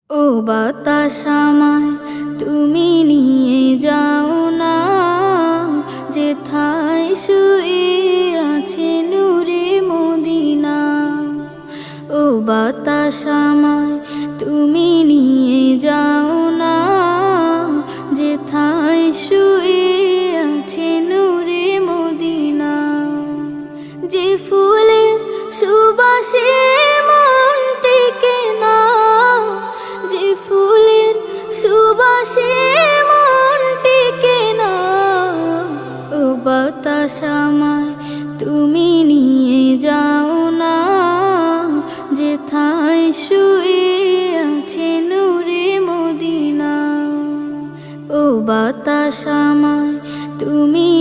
ও বাতাস আমায় তুমি নিয়ে যাও না, যেথায় শুয়ে আছে নূরে মদিনা। ও বাতাস আমায় তুমি নিয়ে যাও না, যেথায় শুয়ে আছে নূরে মদিনা। যে ফুলের সুবাসে মন টেকে না, যে ফুলের সুবাসে মন টেকে না। ও বাতাস আমায় তুমি নিয়ে যাও না, যেথায় শুয়ে আছে নূরে মদিনা। ও বাতাস আমায় তুমি